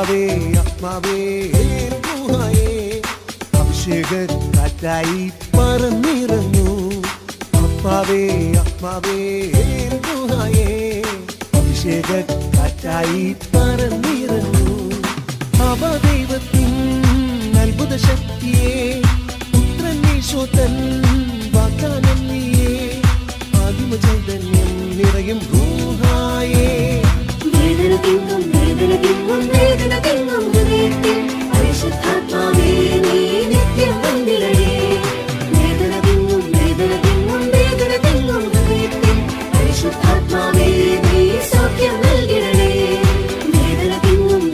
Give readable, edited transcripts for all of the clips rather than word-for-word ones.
ആത്മാവേ ആത്മാവേ ഗുഹായേ അഭിഷേക കാറ്റായി പറന്നിറങ്ങൂ. ആത്മാവേ ആത്മാവേ ഗുഹായേ അഭിഷേക കാറ്റായി പറന്നിറങ്ങൂ. അവദൈവത്തിൻ അത്ഭുത ശക്തിയെ പുത്രൻ യേശുതൻ വാഗ്ദാനം നീയേ. ആദിമ ചൈതന്യം നിറയും ഗുഹായേ. വേദന തിങ്ങും ഹൃദയത്തിൽ പരിശുദ്ധാത്മാവേ നീ നിത്യം വന്നിടണേ. വേദന തിങ്ങും ഹൃദയത്തിൽ പരിശുദ്ധാത്മാവേ നീ സൗഖ്യം നൽകിടണേ. വേദന തിങ്ങും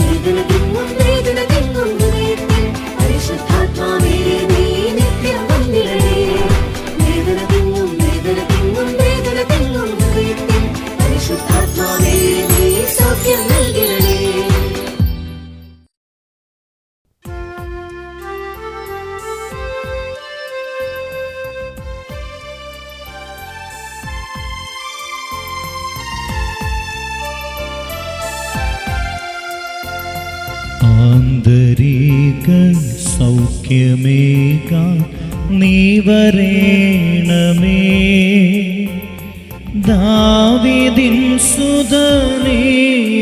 ഹൃദയത്തിൽ പരിശുദ്ധാത്മാവേ നീ നിത്യം വന്നിടണേ. വേദന തിങ്ങും ഹൃദയത്തിൽ പരിശുദ്ധാത്മാവേ നീ സൗഖ്യം നൽകിടണേ. ആന്തരിക സൗഖ്യമേകാൻ നീ വരേണമേ. ദാവീദിൻ സുതനേ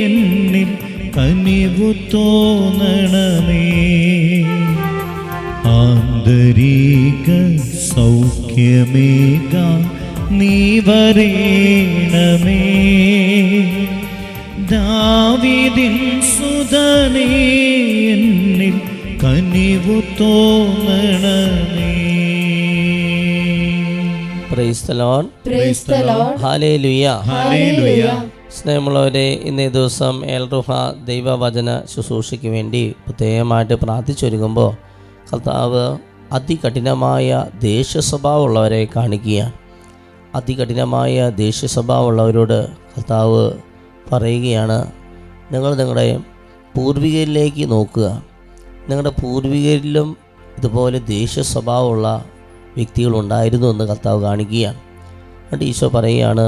എന്നിൽ കനിവു തോന്നണമേ. ആന്തരിക സൗഖ്യമേകാൻ നീ വരേണമേ. ദാവീദിൻ സുതനേ എന്നിൽ കനിവു തോന്നണമേ. Praise the Lord. Praise the Lord. Hallelujah. Hallelujah. സ്നേഹമുള്ളവരെ, ഇന്നേ ദിവസം എൽറുഹ ദൈവവചന ശുശ്രൂഷയ്ക്ക് വേണ്ടി പ്രത്യേകമായിട്ട് പ്രാർത്ഥിച്ചൊരുങ്ങുമ്പോൾ കർത്താവ് അതികഠിനമായ ദേഷ്യസ്വഭാവമുള്ളവരെ കാണിക്കുകയാണ്. അതികഠിനമായ ദേഷ്യസ്വഭാവമുള്ളവരോട് കർത്താവ് പറയുകയാണ്, നിങ്ങൾ നിങ്ങളുടെ പൂർവികരിലേക്ക് നോക്കുക. നിങ്ങളുടെ പൂർവികരിലും ഇതുപോലെ ദേഷ്യ സ്വഭാവമുള്ള വ്യക്തികളുണ്ടായിരുന്നു എന്ന് കർത്താവ് കാണിക്കുകയാണ്. എന്നിട്ട് ഈശോ പറയുകയാണ്,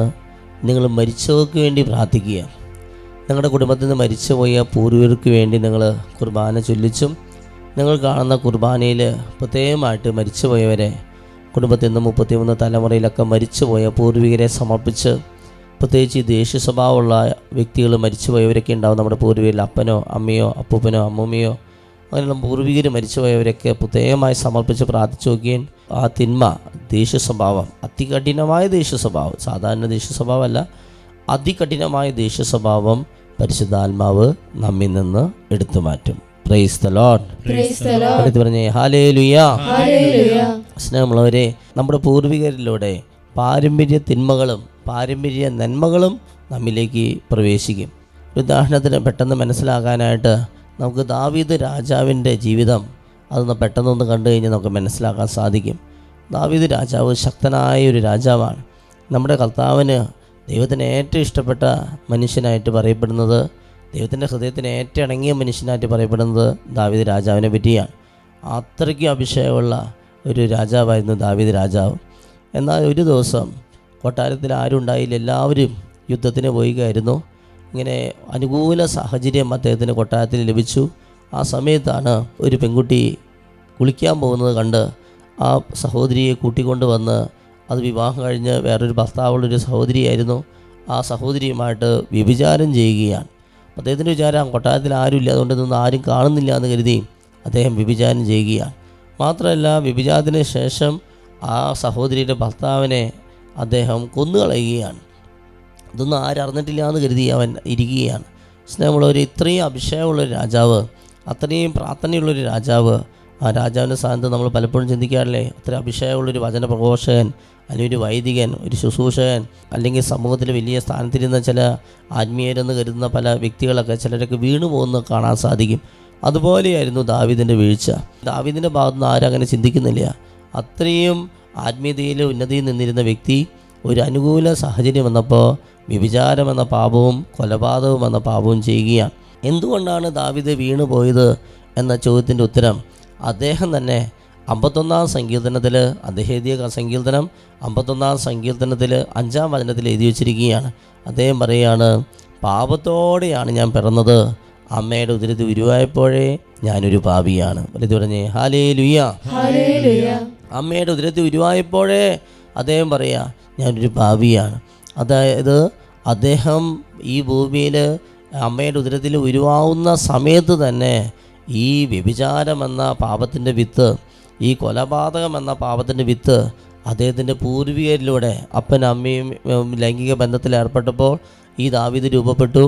നിങ്ങൾ മരിച്ചവർക്ക് വേണ്ടി പ്രാർത്ഥിക്കുക. നിങ്ങളുടെ കുടുംബത്തിൽ നിന്ന് മരിച്ചുപോയ പൂർവികർക്ക് വേണ്ടി നിങ്ങൾ കുർബാന ചൊല്ലിച്ചും, നിങ്ങൾ കാണുന്ന കുർബാനയിൽ പ്രത്യേകമായിട്ട് മരിച്ചുപോയവരെ, കുടുംബത്തിൽ നിന്ന് 33 തലമുറയിലൊക്കെ മരിച്ചുപോയ പൂർവികരെ സമർപ്പിച്ച്, പ്രത്യേകിച്ച് ഈ ദേഷ്യ സ്വഭാവമുള്ള വ്യക്തികൾ മരിച്ചുപോയവരൊക്കെ ഉണ്ടാവും. നമ്മുടെ പൂർവികരിൽ അപ്പനോ അമ്മയോ അപ്പൂപ്പനോ അമ്മൂമ്മയോ അങ്ങനെയുള്ള പൂർവികർ മരിച്ചുപോയവരൊക്കെ പ്രത്യേകമായി സമർപ്പിച്ച് പ്രാർത്ഥിച്ചു നോക്കുകയും ആ തിന്മ, ദേഷ്യ സ്വഭാവം, അതികഠിനമായ ദേഷ്യ സ്വഭാവം, സാധാരണ ദേഷ്യ സ്വഭാവമല്ല, അതികഠിനമായ ദേഷ്യ സ്വഭാവം പരിശുദ്ധാത്മാവ് നമ്മിൽ നിന്ന് എടുത്തു മാറ്റും. Price the Lord. അടുത്ത് പറഞ്ഞേ ഹല്ലേലൂയ. സ്നേഹമുള്ളവരെ, നമ്മുടെ പൂർവികരിലൂടെ പാരമ്പര്യ തിന്മകളും പാരമ്പര്യ നന്മകളും നമ്മിലേക്ക് പ്രവേശിക്കും. ഉദാഹരണത്തിന് പെട്ടെന്ന് മനസ്സിലാക്കാനായിട്ട് നമുക്ക് ദാവീദ് രാജാവിൻ്റെ ജീവിതം അതൊന്ന് പെട്ടെന്നൊന്ന് കണ്ടു കഴിഞ്ഞാൽ നമുക്ക് മനസ്സിലാക്കാൻ സാധിക്കും. ദാവീദ് രാജാവ് ശക്തനായ ഒരു രാജാവാണ്. നമ്മുടെ കർത്താവിന് ദൈവത്തിന് ഏറ്റവും ഇഷ്ടപ്പെട്ട മനുഷ്യനായിട്ട് പറയപ്പെടുന്നത്, ദൈവത്തിൻ്റെ ഹൃദയത്തിന് ഏറ്റവും ഇണങ്ങിയ മനുഷ്യനായിട്ട് പറയപ്പെടുന്നത് ദാവീദ് രാജാവിനെ പറ്റിയാണ്. അത്രയ്ക്കും അഭിഷേകമുള്ള ഒരു രാജാവായിരുന്നു ദാവീദ് രാജാവ്. എന്നാൽ ഒരു ദിവസം കൊട്ടാരത്തിൽ ആരും ഉണ്ടായില്ല, എല്ലാവരും യുദ്ധത്തിന് പോവുകയായിരുന്നു. ഇങ്ങനെ അനുകൂല സാഹചര്യം അദ്ദേഹത്തിന് കൊട്ടാരത്തിൽ ലഭിച്ചു. ആ സമയത്താണ് ഒരു പെൺകുട്ടി കുളിക്കാൻ പോകുന്നത് കണ്ട് ആ സഹോദരിയെ കൂട്ടിക്കൊണ്ട് വന്ന്, അത് വിവാഹം കഴിഞ്ഞ് വേറൊരു ഭർത്താവുള്ളൊരു സഹോദരിയായിരുന്നു, ആ സഹോദരിയുമായിട്ട് വ്യഭിചാരം ചെയ്യുകയാണ്. അദ്ദേഹത്തിൻ്റെ വിചാരം കൊട്ടാരത്തിൽ ആരുമില്ല, അതുകൊണ്ട് ഇതൊന്നും ആരും കാണുന്നില്ല എന്ന് കരുതി അദ്ദേഹം വ്യഭിചാരം ചെയ്യുകയാണ്. മാത്രമല്ല, വ്യഭിചാരത്തിന് ശേഷം ആ സഹോദരിയുടെ ഭർത്താവിനെ അദ്ദേഹം കൊന്നുകളയുകയാണ്. ഇതൊന്നും ആരറിഞ്ഞിട്ടില്ല എന്ന് കരുതി അവൻ ഇരിക്കുകയാണ്. സ്നേഹമുള്ളവർ, ഇത്രയും അഭിഷേകമുള്ളൊരു രാജാവ്, അത്രയും പ്രാർത്ഥനയുള്ളൊരു രാജാവ്, ആ രാജാവിൻ്റെ സ്ഥാനത്ത് നമ്മൾ പലപ്പോഴും ചിന്തിക്കാറില്ലേ, അത്ര അഭിഷേകമുള്ളൊരു വചന പ്രഘോഷകൻ, അല്ലെങ്കിൽ ഒരു വൈദികൻ, ഒരു ശുശ്രൂഷകൻ, അല്ലെങ്കിൽ സമൂഹത്തിൽ വലിയ സ്ഥാനത്തിരുന്ന ചില ആത്മീയരെന്ന് കരുതുന്ന പല വ്യക്തികളൊക്കെ ചിലരൊക്കെ വീണു പോകുന്നത് കാണാൻ സാധിക്കും. അതുപോലെയായിരുന്നു ദാവീദിൻ്റെ വീഴ്ച. ദാവീദിൻ്റെ ഭാഗത്തുനിന്ന് ആരും അങ്ങനെ ചിന്തിക്കുന്നില്ല. അത്രയും ആത്മീയതയിൽ ഉന്നതിയിൽ നിന്നിരുന്ന വ്യക്തി ഒരു അനുകൂല സാഹചര്യം വന്നപ്പോൾ വ്യഭിചാരം എന്ന പാപവും കൊലപാതകവും എന്ന പാപവും ചെയ്യുകയാണ്. എന്തുകൊണ്ടാണ് ദാവീദ് വീണു പോയത് എന്ന ചോദ്യത്തിൻ്റെ ഉത്തരം അദ്ദേഹം തന്നെ 51-ാം സങ്കീർത്തനത്തിൽ, അദ്ദേഹം എഴുതിയ സങ്കീർത്തനം 51-ാം സങ്കീർത്തനത്തിൽ 5-ാം വചനത്തിൽ എഴുതി വച്ചിരിക്കുകയാണ്. അദ്ദേഹം പറയുകയാണ്, പാപത്തോടെയാണ് ഞാൻ പിറന്നത്, അമ്മയുടെ ഉദരത്തിൽ ഉരുവായപ്പോഴേ ഞാനൊരു പാപിയാണ്. വലുത് പറഞ്ഞേ ഹല്ലേലൂയ. ഹല്ലേലൂയ. അമ്മയുടെ ഉദരത്തിൽ ഉരുവായപ്പോഴേ അദ്ദേഹം പറയാ ഞാനൊരു പാപിയാണ്. അതായത് അദ്ദേഹം ഈ ഭൂമിയിൽ അമ്മയുടെ ഉദരത്തിൽ ഉരുവാവുന്ന സമയത്ത് തന്നെ ഈ വ്യഭിചാരമെന്ന പാപത്തിൻ്റെ വിത്ത്, ഈ കൊലപാതകം എന്ന പാപത്തിൻ്റെ വിത്ത് അദ്ദേഹത്തിൻ്റെ പൂർവികരിലൂടെ അപ്പനും അമ്മയും ലൈംഗിക ബന്ധത്തിൽ ഏർപ്പെട്ടപ്പോൾ ഈ ദാവീദ് രൂപപ്പെട്ടു.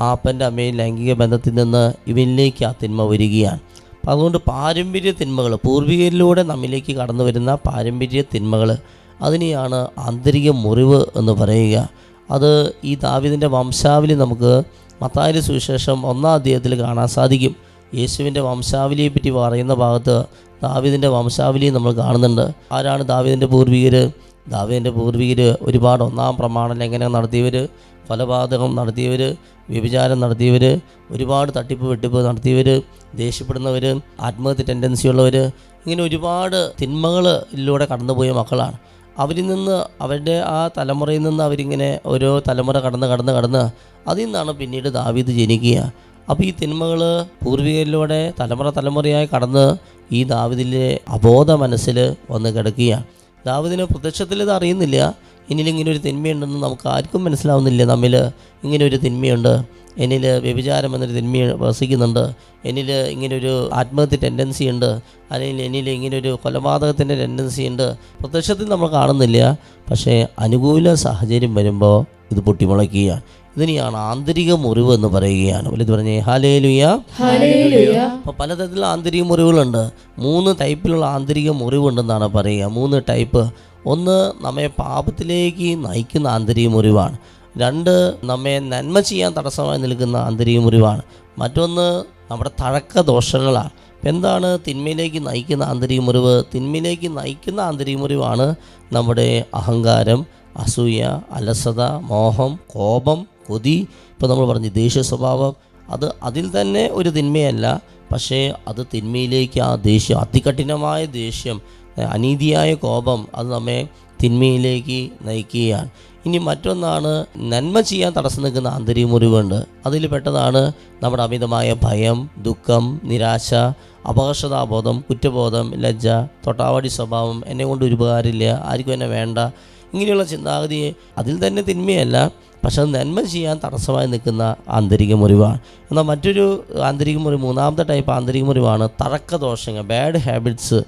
ആ അപ്പൻ്റെ അമ്മയും ലൈംഗിക ബന്ധത്തിൽ നിന്ന് ഇവനിലേക്ക് ആ തിന്മ വരികയാണ്. അപ്പം അതുകൊണ്ട് പാരമ്പര്യ തിന്മകൾ, പൂർവികരിലൂടെ നമ്മിലേക്ക് കടന്നു വരുന്ന പാരമ്പര്യ തിന്മകൾ, അതിനെയാണ് ആന്തരിക മുറിവ് എന്ന് പറയുക. അത് ഈ ദാവീദിൻ്റെ വംശാവലി നമുക്ക് മത്തായിയുടെ സുവിശേഷം 1-ാം അധ്യായത്തിൽ കാണാൻ സാധിക്കും. യേശുവിൻ്റെ വംശാവലിയെ പറ്റി പറയുന്ന ഭാഗത്ത് ദാവീദിൻ്റെ വംശാവലി നമ്മൾ കാണുന്നുണ്ട്. ആരാണ് ദാവീദിൻ്റെ പൂർവികർ? ദാവീദിൻ്റെ പൂർവികർ ഒരുപാട് 1-ാം പ്രമാണ ലംഘനം നടത്തിയവർ, കൊലപാതകം നടത്തിയവർ, വ്യഭിചാരം നടത്തിയവർ, ഒരുപാട് തട്ടിപ്പ് വെട്ടിപ്പ് നടത്തിയവർ, ദേഷ്യപ്പെടുന്നവർ, ആത്മഹത്യ ടെൻഡൻസിയുള്ളവർ, ഇങ്ങനെ ഒരുപാട് തിന്മകളിലൂടെ കടന്നുപോയ മക്കളാണ്. അവരിൽ നിന്ന്, അവരുടെ ആ തലമുറയിൽ നിന്ന് അവരിങ്ങനെ ഓരോ തലമുറ കടന്ന് അതിൽ നിന്നാണ് പിന്നീട് ദാവീദ് ജനിക്കുക. അപ്പോൾ ഈ തിന്മകൾ പൂർവികരിലൂടെ തലമുറയായി കടന്ന് ഈ ദാവീദിലെ അബോധ മനസ്സിൽ വന്ന് കിടക്കുകയാണ്. ദാവീദിന് പ്രത്യക്ഷത്തിൽ ഇത് അറിയുന്നില്ല. എന്നിൽ ഇങ്ങനെ ഒരു തിന്മയുണ്ടെന്ന് നമുക്ക് ആർക്കും മനസ്സിലാവുന്നില്ല. നമ്മിൽ ഇങ്ങനെ ഒരു തിന്മയുണ്ട്, എന്നിൽ വ്യഭിചാരം എന്നൊരു തിന്മ വസിക്കുന്നുണ്ട്, എന്നിൽ ഇങ്ങനൊരു ആത്മഹത്യ ടെൻഡൻസി ഉണ്ട്, അല്ലെങ്കിൽ എന്നിൽ ഇങ്ങനൊരു കൊലപാതകത്തിൻ്റെ ടെൻഡൻസി ഉണ്ട്. പ്രത്യക്ഷത്തിൽ നമ്മൾ കാണുന്നില്ല. പക്ഷേ അനുകൂല സാഹചര്യം വരുമ്പോൾ ഇത് പൊട്ടിമുളയ്ക്കുകയാണ്. ഇതിനെയാണ് ആന്തരിക മുറിവ് എന്ന് പറയുകയാണ്. വലുത് പറഞ്ഞേ ഹല്ലേലൂയ. ഹല്ലേലൂയ. അപ്പോൾ പലതരത്തിലുള്ള ആന്തരിക മുറിവുകളുണ്ട്. 3 ടൈപ്പിലുള്ള ആന്തരിക മുറിവുണ്ടെന്നാണ് പറയുക. 3 ടൈപ്പ്. ഒന്ന്, നമ്മെ പാപത്തിലേക്ക് നയിക്കുന്ന ആന്തരിക മുറിവാണ്. 2, നമ്മെ നന്മ ചെയ്യാൻ തടസ്സമായി നിൽക്കുന്ന ആന്തരിക മുറിവാണ്. മറ്റൊന്ന് നമ്മുടെ തഴക്ക ദോഷങ്ങളാണ്. അപ്പം എന്താണ് തിന്മയിലേക്ക് നയിക്കുന്ന ആന്തരിക മുറിവ്? തിന്മയിലേക്ക് നയിക്കുന്ന ആന്തരിക മുറിവാണ് നമ്മുടെ അഹങ്കാരം, അസൂയ, അലസത, മോഹം, കോപം, കൊതി. ഇപ്പോൾ നമ്മൾ പറഞ്ഞു ദേഷ്യ സ്വഭാവം. അതിൽ തന്നെ ഒരു തിന്മയല്ല, പക്ഷേ അത് തിന്മയിലേക്ക് ആ ദേഷ്യം, അതികഠിനമായ ദേഷ്യം, അനീതിയായ കോപം, അത് നമ്മെ തിന്മയിലേക്ക് നയിക്കുകയാണ്. ഇനി മറ്റൊന്നാണ് നന്മ ചെയ്യാൻ തടസ്സം നിൽക്കുന്ന ആന്തരിക മുറിവുണ്ട്. അതിൽ പെട്ടതാണ് നമ്മുടെ അമിതമായ ഭയം, ദുഃഖം, നിരാശ, അപകർഷതാബോധം, കുറ്റബോധം, ലജ്ജ, തൊട്ടാവാടി സ്വഭാവം, എന്നെ കൊണ്ട് ഒരു ഉപകാരമില്ല, ആർക്കും എന്നെ വേണ്ട, ഇങ്ങനെയുള്ള ചിന്താഗതി. അതിൽ തന്നെ തിന്മയല്ല, പക്ഷെ അത് നന്മ ചെയ്യാൻ തടസ്സമായി നിൽക്കുന്ന ആന്തരിക മുറിവാണ്. എന്നാൽ മറ്റൊരു ആന്തരിക മുറിവ്, 3-ാമത്തെ ടൈപ്പ് ആന്തരിക മുറിവാണ് തഴക്കദോഷങ്ങൾ, ബാഡ് ഹാബിറ്റ്സ്.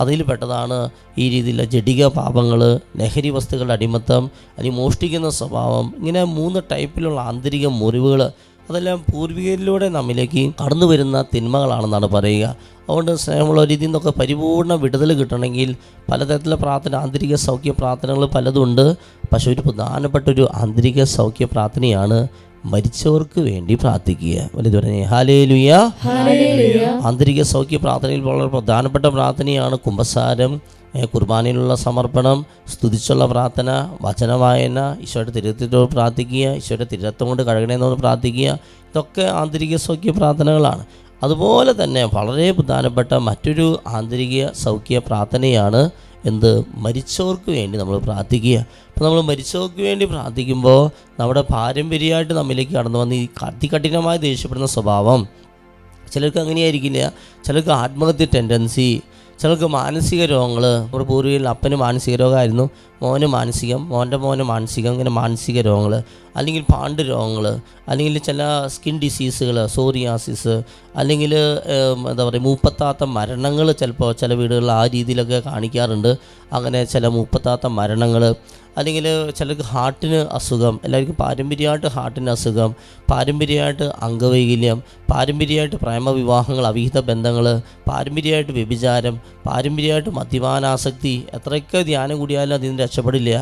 അതിൽ പെട്ടതാണ് ഈ രീതിയിലുള്ള ജഡിക പാപങ്ങൾ, ലഹരി വസ്തുക്കളുടെ അടിമത്തം, അല്ലെങ്കിൽ മോഷ്ടിക്കുന്ന സ്വഭാവം. ഇങ്ങനെ 3 ടൈപ്പിലുള്ള ആന്തരിക മുറിവുകൾ, അതെല്ലാം പൂർവികരിലൂടെ നമ്മിലേക്ക് കടന്നു വരുന്ന തിന്മകളാണെന്നാണ് പറയുക. അതുകൊണ്ട് സ്നേഹമുള്ള ഇതിൽ നിന്നൊക്കെ പരിപൂർണ്ണ വിടുതൽ കിട്ടണമെങ്കിൽ പലതരത്തിലുള്ള പ്രാർത്ഥന, ആന്തരിക സൗഖ്യ പ്രാർത്ഥനകൾ പലതുണ്ട്. പക്ഷെ ഒരു പ്രധാനപ്പെട്ടൊരു ആന്തരിക സൗഖ്യ പ്രാർത്ഥനയാണ് മരിച്ചവർക്ക് വേണ്ടി പ്രാർത്ഥിക്കുക. വലുത് പറഞ്ഞേ ഹല്ലേലൂയ. ഹല്ലേലൂയ. ആന്തരിക സൗഖ്യ പ്രാർത്ഥനയിൽ വളരെ പ്രധാനപ്പെട്ട പ്രാർത്ഥനയാണ് കുമ്പസാരം, കുർബാനയിലുള്ള സമർപ്പണം, സ്തുതിച്ചുള്ള പ്രാർത്ഥന, വചനവായന, ഈശോയുടെ തിരുരക്തത്തോട് പ്രാർത്ഥിക്കുക, ഈശോയുടെ തിരുരക്തം കൊണ്ട് കഴുകണമെന്നോട് പ്രാർത്ഥിക്കുക. ഇതൊക്കെ ആന്തരിക സൗഖ്യ പ്രാർത്ഥനകളാണ്. അതുപോലെ തന്നെ വളരെ പ്രധാനപ്പെട്ട മറ്റൊരു ആന്തരിക സൗഖ്യ പ്രാർത്ഥനയാണ് മരിച്ചവർക്ക് വേണ്ടി നമ്മൾ പ്രാർത്ഥിക്കുക. അപ്പോൾ നമ്മൾ മരിച്ചവർക്ക് വേണ്ടി പ്രാർത്ഥിക്കുമ്പോൾ നമ്മുടെ പാരമ്പര്യമായിട്ട് നമ്മിലേക്ക് കടന്നു വന്ന് ഈ അതികഠിനമായ ദേഷ്യപ്പെടുന്ന സ്വഭാവം, ചിലർക്ക് അങ്ങനെയായിരിക്കില്ല, ചിലർക്ക് ആത്മഹത്യ ടെൻഡൻസി, ചിലർക്ക് മാനസിക രോഗങ്ങൾ. നമ്മുടെ പൂർവികരിൽ അപ്പന് മാനസിക രോഗമായിരുന്നു, മോന് മാനസികം, മോന് മാനസികം, ഇങ്ങനെ മാനസിക രോഗങ്ങൾ, അല്ലെങ്കിൽ പാണ്ട് രോഗങ്ങൾ, അല്ലെങ്കിൽ ചില സ്കിൻ ഡിസീസുകൾ, സോറിയാസിസ്, അല്ലെങ്കിൽ എന്താ പറയുക മൂപ്പത്താത്ത മരണങ്ങൾ ചിലപ്പോൾ ചില വീടുകളിൽ ആ രീതിയിലൊക്കെ കാണിക്കാറുണ്ട്. അങ്ങനെ ചില മൂപ്പത്താത്ത മരണങ്ങൾ, അല്ലെങ്കിൽ ചിലർക്ക് ഹാർട്ടിന് അസുഖം, എല്ലാവർക്കും പാരമ്പര്യമായിട്ട് ഹാർട്ടിന് അസുഖം, പാരമ്പര്യമായിട്ട് അംഗവൈകല്യം, പാരമ്പര്യമായിട്ട് പ്രേമവിവാഹങ്ങൾ, അവിഹിത ബന്ധങ്ങൾ, പാരമ്പര്യമായിട്ട് വ്യഭിചാരം, പാരമ്പര്യമായിട്ട് മദ്യപാനാസക്തി. എത്രയൊക്കെ ധ്യാനം കൂടിയാലും അതിന് രക്ഷപ്പെടില്ല.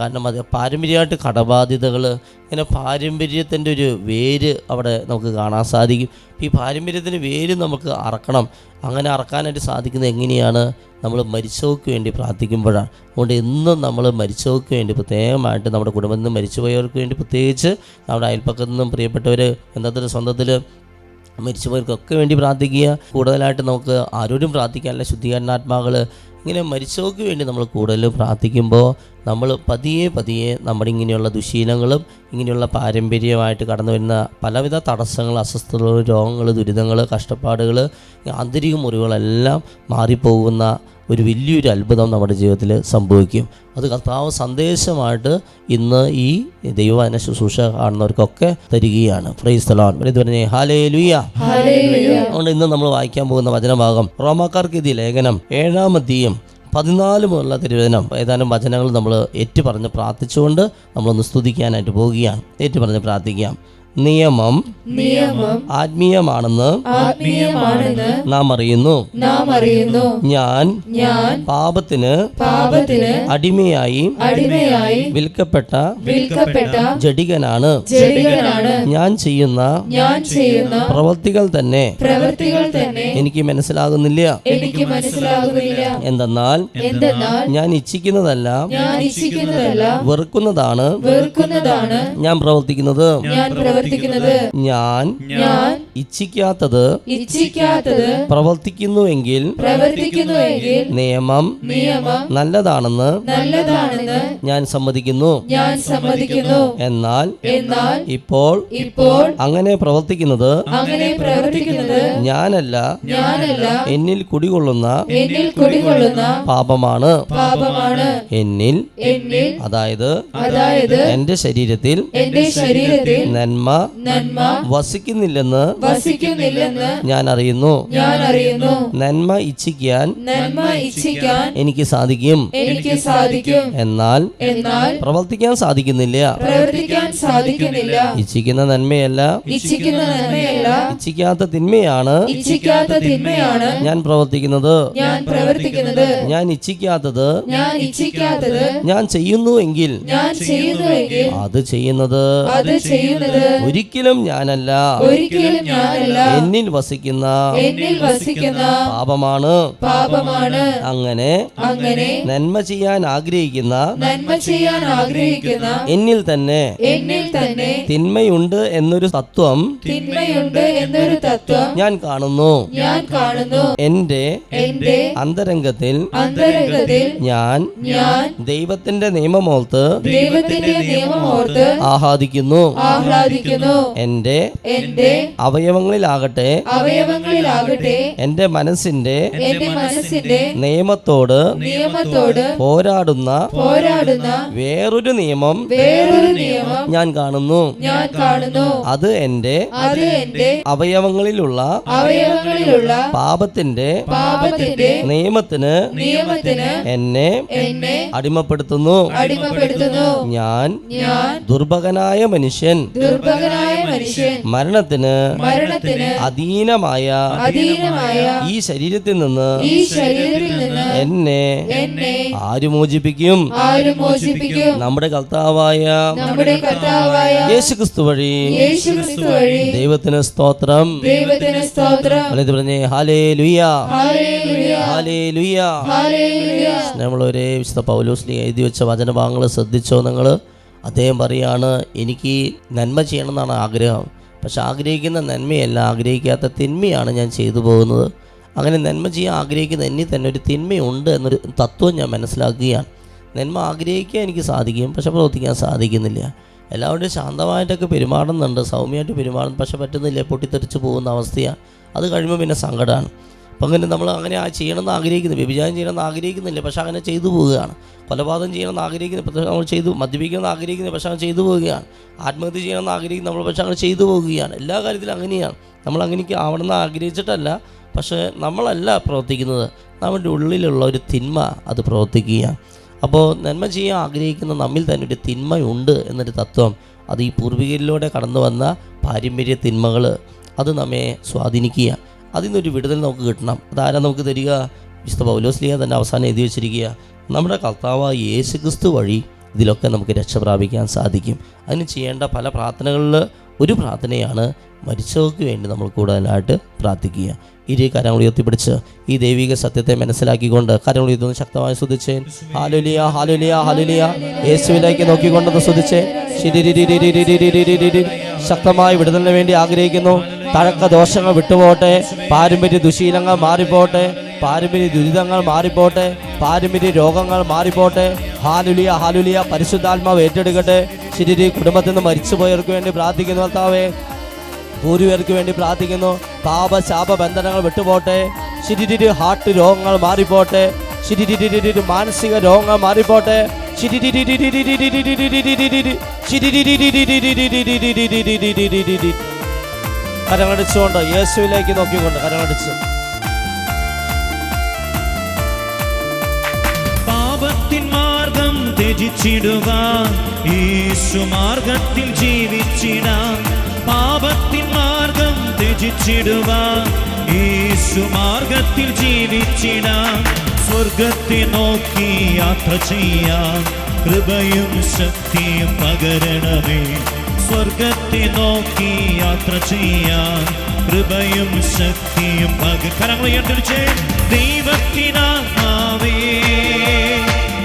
കാരണം അത് പാരമ്പര്യമായിട്ട് കടബാധ്യതകൾ. ഇങ്ങനെ പാരമ്പര്യത്തിൻ്റെ ഒരു വേര് അവിടെ നമുക്ക് കാണാൻ സാധിക്കും. ഈ പാരമ്പര്യത്തിൻ്റെ വേര് നമുക്ക് അറക്കണം. അങ്ങനെ അറക്കാനായിട്ട് സാധിക്കുന്നത് എങ്ങനെയാണ്? നമ്മൾ മരിച്ചവർക്ക് വേണ്ടി പ്രാർത്ഥിക്കുമ്പോഴാണ്. അതുകൊണ്ട് എന്നും നമ്മൾ മരിച്ചവർക്ക് വേണ്ടി, പ്രത്യേകമായിട്ട് നമ്മുടെ കുടുംബത്തിൽ നിന്ന് മരിച്ചുപോയവർക്ക് വേണ്ടി, പ്രത്യേകിച്ച് നമ്മുടെ അയൽപ്പക്കത്തു നിന്നും പ്രിയപ്പെട്ടവർ, ബന്ധത്തിൽ, സ്വന്തത്തിൽ മരിച്ചുപോയവർക്കൊക്കെ വേണ്ടി പ്രാർത്ഥിക്കുക. കൂടുതലായിട്ട് നമുക്ക് ആരോടും പ്രാർത്ഥിക്കാനുള്ള ശുദ്ധീകരണാത്മാക്കൾ ഇങ്ങനെ മരിച്ചവർക്ക് വേണ്ടി നമ്മൾ കൂടുതൽ പ്രാർത്ഥിക്കുമ്പോൾ നമ്മൾ പതിയെ പതിയെ നമ്മുടെ ഇങ്ങനെയുള്ള ദുശീലങ്ങളും ഇങ്ങനെയുള്ള പാരമ്പര്യമായിട്ട് കടന്നു വരുന്ന പലവിധ തടസ്സങ്ങൾ, അസ്വസ്ഥതകൾ, രോഗങ്ങൾ, ദുരിതങ്ങൾ, കഷ്ടപ്പാടുകൾ, ആന്തരിക മുറിവുകളെല്ലാം മാറിപ്പോകുന്ന ഒരു വലിയൊരു അത്ഭുതം നമ്മുടെ ജീവിതത്തിൽ സംഭവിക്കും. അത് കർത്താവ് സന്ദേശമായിട്ട് ഇന്ന് ഈ ദൈവവചന ശുശ്രൂഷ കാണുന്നവർക്കൊക്കെ തരികയാണ്. Price the Lord. ഇത് പറഞ്ഞേ ഹല്ലേലൂയ. അതുകൊണ്ട് ഇന്ന് നമ്മൾ വായിക്കാൻ പോകുന്ന വചനഭാഗം റോമാക്കാർക്ക് എഴുതിയ ലേഖനം 7-ാം അധ്യായം 14 മുതലുള്ള തിരുവചനം. ഏതാനും വചനങ്ങൾ നമ്മൾ ഏറ്റുപറഞ്ഞ് പ്രാർത്ഥിച്ചുകൊണ്ട് നമ്മളൊന്ന് സ്തുതിക്കാനായിട്ട് പോവുകയാണ്. ഏറ്റുപറഞ്ഞ് പ്രാർത്ഥിക്കാം. നിയമം ആത്മീയമാണെന്ന് നാം അറിയുന്നു. ഞാൻ പാപത്തിന് അടിമയായി വിൽക്കപ്പെട്ട ജഡികനാണ്. ഞാൻ ചെയ്യുന്ന പ്രവൃത്തികൾ തന്നെ എനിക്ക് മനസ്സിലാകുന്നില്ല. എന്തെന്നാൽ ഞാൻ ഇച്ഛിക്കുന്നതല്ല വെറുക്കുന്നതാണ് ഞാൻ പ്രവർത്തിക്കുന്നത്. ഞാൻ ഇച്ഛിക്കാത്തത് പ്രവർത്തിക്കുന്നുവെങ്കിൽ നിയമം നല്ലതാണെന്ന് ഞാൻ സമ്മതിക്കുന്നു. എന്നാൽ ഇപ്പോൾ അങ്ങനെ പ്രവർത്തിക്കുന്നത് ഞാനല്ല, എന്നിൽ കുടികൊള്ളുന്ന പാപമാണ്. എന്നിൽ, അതായത് എന്റെ ശരീരത്തിൽ നന്മ വസിക്കുന്നില്ലെന്ന് ഞാൻ അറിയുന്നു. നന്മ ഇച്ഛിക്കാൻ എനിക്ക് സാധിക്കും, എന്നാൽ പ്രവർത്തിക്കാൻ സാധിക്കുന്നില്ല. ഇച്ഛിക്കുന്ന നന്മയല്ല, ഇച്ഛിക്കാത്ത തിന്മയാണ് ഞാൻ പ്രവർത്തിക്കുന്നത്. ഞാൻ ഇച്ഛിക്കാത്തത് ഞാൻ ചെയ്യുന്നുവെങ്കിൽ അത് ചെയ്യുന്നത് ഒരിക്കലും ഞാനല്ല, എന്നിൽ വസിക്കുന്ന പാപമാണ്. അങ്ങനെ നന്മ ചെയ്യാൻ ആഗ്രഹിക്കുന്ന എന്നിൽ തന്നെ തിന്മയുണ്ട് എന്നൊരു തത്വം ഞാൻ കാണുന്നു. എന്റെ അന്തരംഗത്തിൽ ഞാൻ ദൈവത്തിന്റെ നിയമമോർത്ത് ആഹ്ലാദിക്കുന്നു. എന്റെ അവയവങ്ങളിലാകട്ടെ എന്റെ മനസ്സിന്റെ നിയമത്തോട് പോരാടുന്ന വേറൊരു നിയമം ഞാൻ കാണുന്നു. അത് എന്റെ അവയവങ്ങളിലുള്ള പാപത്തിന്റെ നിയമത്തിന് എന്നെ അടിമപ്പെടുത്തുന്നു. ഞാൻ ദുർഭകനായ മനുഷ്യൻ മരണത്തിന് അധീനമായ ഈ ശരീരത്തിൽ നിന്ന് എന്നെ ആര് മോചിപ്പിക്കും? നമ്മുടെ കർത്താവായ യേശുക്രിസ്തു വഴി. ദൈവത്തിന് സ്തോത്രം. പറഞ്ഞേ ഹല്ലേലൂയ, ഹല്ലേലൂയ. നമ്മളൊരേ വിശുദ്ധ പൗലോസ്ലീഹ എഴുതി വെച്ച വചനഭാഗങ്ങൾ ശ്രദ്ധിച്ചോ നിങ്ങൾ? അദ്ദേഹം പറയാണ്, എനിക്ക് നന്മ ചെയ്യണമെന്നാണ് ആഗ്രഹം, പക്ഷെ ആഗ്രഹിക്കുന്ന നന്മയല്ല, ആഗ്രഹിക്കാത്ത തിന്മയാണ് ഞാൻ ചെയ്തു പോകുന്നത്. അങ്ങനെ നന്മ ചെയ്യാൻ ആഗ്രഹിക്കുന്ന എന്നിൽ തന്നെ ഒരു തിന്മയുണ്ട് എന്നൊരു തത്വം ഞാൻ മനസ്സിലാക്കുകയാണ്. നന്മ ആഗ്രഹിക്കാൻ എനിക്ക് സാധിക്കും, പക്ഷെ പ്രവർത്തിക്കാൻ സാധിക്കുന്നില്ല. എല്ലാവരുടെയും ശാന്തമായിട്ടൊക്കെ പെരുമാറുന്നുണ്ട്, സൗമ്യമായിട്ട് പെരുമാറുന്നു, പക്ഷെ പറ്റുന്നില്ല, പൊട്ടിത്തെറിച്ച് പോകുന്ന അവസ്ഥയാണ്. അത് കഴിയുമ്പോൾ പിന്നെ സങ്കടമാണ്. അപ്പം അങ്ങനെ നമ്മൾ അങ്ങനെ ചെയ്യണമെന്ന് ആഗ്രഹിക്കുന്നു, വ്യഭിചാരം ചെയ്യണമെന്ന് ആഗ്രഹിക്കുന്നില്ല, പക്ഷെ അങ്ങനെ ചെയ്തു പോവുകയാണ്. കൊലപാതകം ചെയ്യണമെന്ന് ആഗ്രഹിക്കുന്നു, പക്ഷേ നമ്മൾ ചെയ്തു. മദ്യപിക്കണമെന്ന് ആഗ്രഹിക്കുന്നു, പക്ഷെ അങ്ങനെ ചെയ്തു പോവുകയാണ്. ആത്മഹത്യ ചെയ്യണമെന്ന് ആഗ്രഹിക്കുന്നു നമ്മൾ, പക്ഷെ അങ്ങനെ ചെയ്തു പോവുകയാണ്. എല്ലാ കാര്യത്തിലും അങ്ങനെയാണ്. നമ്മൾ അങ്ങനെയൊക്കെ ആവണമെന്ന് ആഗ്രഹിച്ചിട്ടല്ല, പക്ഷേ നമ്മളല്ല പ്രവർത്തിക്കുന്നത്, നമ്മുടെ ഉള്ളിലുള്ള ഒരു തിന്മ അത് പ്രവർത്തിക്കുകയാണ്. അപ്പോൾ നന്മ ചെയ്യാൻ ആഗ്രഹിക്കുന്ന നമ്മിൽ തന്നെ ഒരു തിന്മയുണ്ട് എന്നൊരു തത്വം, അത് ഈ പൂർവികരിലൂടെ കടന്നു വന്ന പാരമ്പര്യ തിന്മകൾ അത് നമ്മെ സ്വാധീനിക്കുക. അതിൽ നിന്നൊരു വിടുതൽ നമുക്ക് കിട്ടണം. അതാരാ നമുക്ക് തരിക? വിശുദ്ധ പൗലോസ്ലീഹ തന്നെ അവസാനം എഴുതി വെച്ചിരിക്കുക, നമ്മുടെ കർത്താവായ യേശുക്രിസ്തു വഴി ഇതിലൊക്കെ നമുക്ക് രക്ഷ പ്രാപിക്കാൻ സാധിക്കും. അതിന് ചെയ്യേണ്ട പല പ്രാർത്ഥനകളിൽ ഒരു പ്രാർത്ഥനയാണ് മരിച്ചവർക്ക് വേണ്ടി നമ്മൾ കൂടുതലായിട്ട് പ്രാർത്ഥിക്കുക. ഇരു കരങ്ങൾ ഉയർത്തിപ്പിടിച്ച് ഈ ദൈവിക സത്യത്തെ മനസ്സിലാക്കിക്കൊണ്ട് കരങ്ങൾ ഉയർത്തുന്ന ശക്തമായി സ്തുതിച്ചേ. Hallelujah, hallelujah, hallelujah. യേശുവിലേക്ക് നോക്കിക്കൊണ്ടെന്ന് സ്തുതിച്ചേ. ശക്തമായി വിടുതലിന് വേണ്ടി ആഗ്രഹിക്കുന്നു. തഴക്ക ദോഷങ്ങൾ വിട്ടുപോട്ടെ, പാരമ്പര്യ ദുശീലങ്ങൾ മാറിപ്പോട്ടെ, പാരമ്പര്യ ദുരിതങ്ങൾ മാറിപ്പോട്ടെ, പാരമ്പര്യ രോഗങ്ങൾ മാറിപ്പോട്ടെ. Hallelujah hallelujah. പരിശുദ്ധാത്മാവ് ഏറ്റെടുക്കട്ടെ. ശിരിരി കുടുംബത്തിൽ നിന്ന് മരിച്ചുപോയവർക്ക് വേണ്ടി പ്രാർത്ഥിക്കുന്നു കർത്താവേ. പൂർവികർക്ക് വേണ്ടി പ്രാർത്ഥിക്കുന്നു. പാപശാപ ബന്ധനങ്ങൾ വിട്ടുപോട്ടെ. ശിരിരി ഹാർട്ട് രോഗങ്ങൾ മാറിപ്പോട്ടെ. ശിരിരി മാനസിക രോഗങ്ങൾ മാറിപ്പോട്ടെ. കരങ്ങളടിച്ചുകൊണ്ട് യേശുവിലേക്ക് നോക്കിക്കൊണ്ട് കരങ്ങളടിച്ച് പാപത്തിൻ മാർഗം ത്യജിച്ചിടുവാൻ യേശു മാർഗത്തിൽ ജീവിച്ചിടാം. പാപത്തിൻ മാർഗം ത്യജിച്ചിടുവാൻ യേശു മാർഗത്തിൽ ജീവിച്ചിടാം. സ്വർഗത്തെ നോക്കി യാത്ര ചെയ്യാൻ കൃപയും ശക്തിയും പകരണമേ. സ്വർഗത്തെ നോക്കി യാത്ര ചെയ്യാൻ കൃപയും ശക്തിയും കരങ്ങളുയർത്തിച്ചേ. ദൈവത്തിനാത്മാവേ